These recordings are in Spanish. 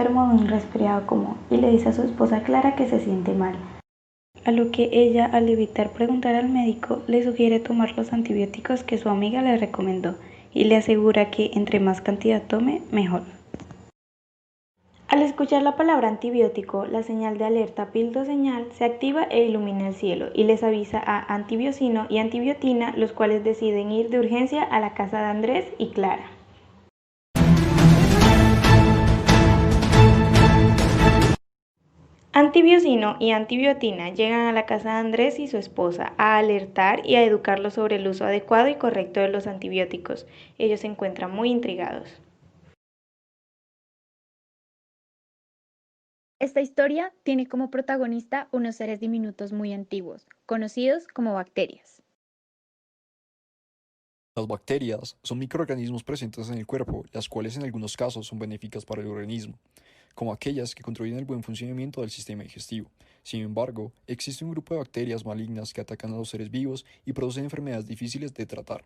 enfermo de un resfriado común y le dice a su esposa Clara que se siente mal, a lo que ella, al evitar preguntar al médico, le sugiere tomar los antibióticos que su amiga le recomendó y le asegura que entre más cantidad tome, mejor. Al escuchar la palabra antibiótico, la señal de alerta pildoseñal se activa e ilumina el cielo y les avisa a Antibiocino y Antibiotina, los cuales deciden ir de urgencia a la casa de Andrés y Clara. Antibiocino y Antibiotina llegan a la casa de Andrés y su esposa a alertar y a educarlos sobre el uso adecuado y correcto de los antibióticos. Ellos se encuentran muy intrigados. Esta historia tiene como protagonista unos seres diminutos muy antiguos, conocidos como bacterias. Las bacterias son microorganismos presentes en el cuerpo, las cuales en algunos casos son benéficas para el organismo, como aquellas que contribuyen al buen funcionamiento del sistema digestivo. Sin embargo, existe un grupo de bacterias malignas que atacan a los seres vivos y producen enfermedades difíciles de tratar.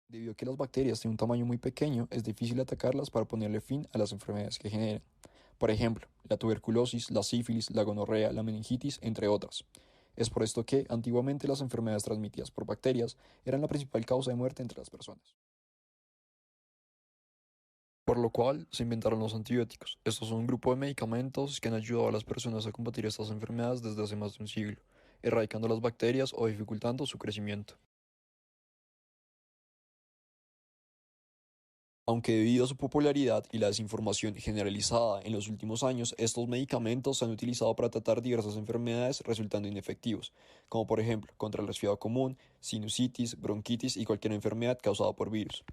Debido a que las bacterias tienen un tamaño muy pequeño, es difícil atacarlas para ponerle fin a las enfermedades que generan. Por ejemplo, la tuberculosis, la sífilis, la gonorrea, la meningitis, entre otras. Es por esto que, antiguamente, las enfermedades transmitidas por bacterias eran la principal causa de muerte entre las personas. Por lo cual, se inventaron los antibióticos. Estos son un grupo de medicamentos que han ayudado a las personas a combatir estas enfermedades desde hace más de un siglo, erradicando las bacterias o dificultando su crecimiento. Aunque debido a su popularidad y la desinformación generalizada en los últimos años, estos medicamentos se han utilizado para tratar diversas enfermedades resultando inefectivos, como por ejemplo contra el resfriado común, sinusitis, bronquitis y cualquier enfermedad causada por virus.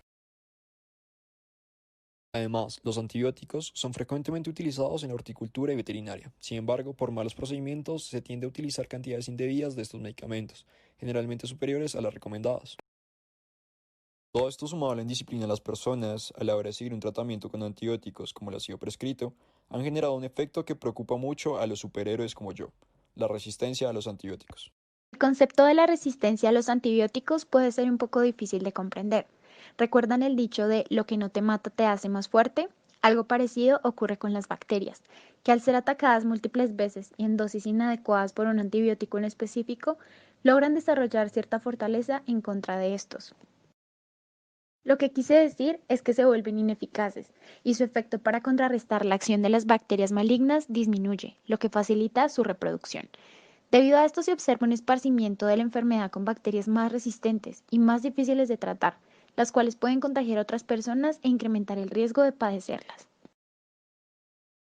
Además, los antibióticos son frecuentemente utilizados en la horticultura y veterinaria. Sin embargo, por malos procedimientos se tiende a utilizar cantidades indebidas de estos medicamentos, generalmente superiores a las recomendadas. Todo esto sumado a la indisciplina de las personas a la hora de seguir un tratamiento con antibióticos como lo ha sido prescrito, han generado un efecto que preocupa mucho a los superhéroes como yo, la resistencia a los antibióticos. El concepto de la resistencia a los antibióticos puede ser un poco difícil de comprender. ¿Recuerdan el dicho de lo que no te mata te hace más fuerte? Algo parecido ocurre con las bacterias, que al ser atacadas múltiples veces y en dosis inadecuadas por un antibiótico en específico, logran desarrollar cierta fortaleza en contra de estos. Lo que quise decir es que se vuelven ineficaces y su efecto para contrarrestar la acción de las bacterias malignas disminuye, lo que facilita su reproducción. Debido a esto se observa un esparcimiento de la enfermedad con bacterias más resistentes y más difíciles de tratar, las cuales pueden contagiar a otras personas e incrementar el riesgo de padecerlas.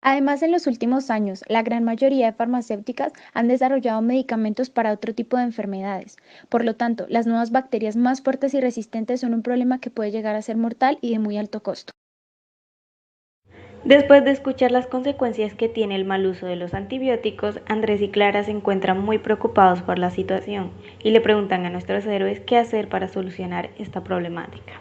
Además, en los últimos años, la gran mayoría de farmacéuticas han desarrollado medicamentos para otro tipo de enfermedades. Por lo tanto, las nuevas bacterias más fuertes y resistentes son un problema que puede llegar a ser mortal y de muy alto costo. Después de escuchar las consecuencias que tiene el mal uso de los antibióticos, Andrés y Clara se encuentran muy preocupados por la situación y le preguntan a nuestros héroes qué hacer para solucionar esta problemática.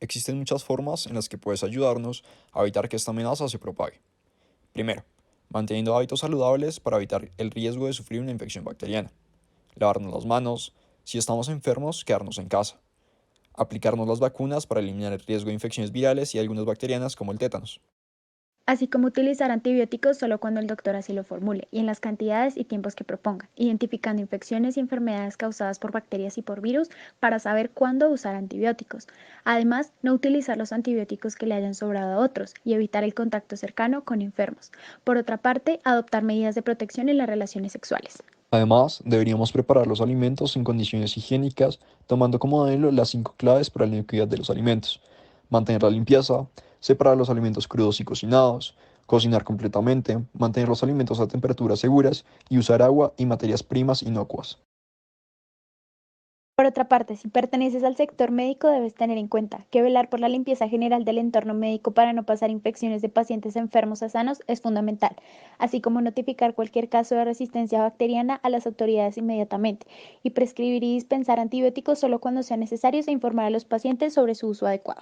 Existen muchas formas en las que puedes ayudarnos a evitar que esta amenaza se propague. Primero, manteniendo hábitos saludables para evitar el riesgo de sufrir una infección bacteriana. Lavarnos las manos, si estamos enfermos, quedarnos en casa. Aplicarnos las vacunas para eliminar el riesgo de infecciones virales y algunas bacterianas como el tétanos. Así como utilizar antibióticos solo cuando el doctor así lo formule y en las cantidades y tiempos que proponga, identificando infecciones y enfermedades causadas por bacterias y por virus para saber cuándo usar antibióticos. Además, no utilizar los antibióticos que le hayan sobrado a otros y evitar el contacto cercano con enfermos. Por otra parte, adoptar medidas de protección en las relaciones sexuales. Además, deberíamos preparar los alimentos en condiciones higiénicas, tomando como modelo las 5 claves para la inocuidad de los alimentos. Mantener la limpieza, separar los alimentos crudos y cocinados, cocinar completamente, mantener los alimentos a temperaturas seguras y usar agua y materias primas inocuas. Por otra parte, si perteneces al sector médico, debes tener en cuenta que velar por la limpieza general del entorno médico para no pasar infecciones de pacientes enfermos a sanos es fundamental, así como notificar cualquier caso de resistencia bacteriana a las autoridades inmediatamente y prescribir y dispensar antibióticos solo cuando sean necesarios e informar a los pacientes sobre su uso adecuado.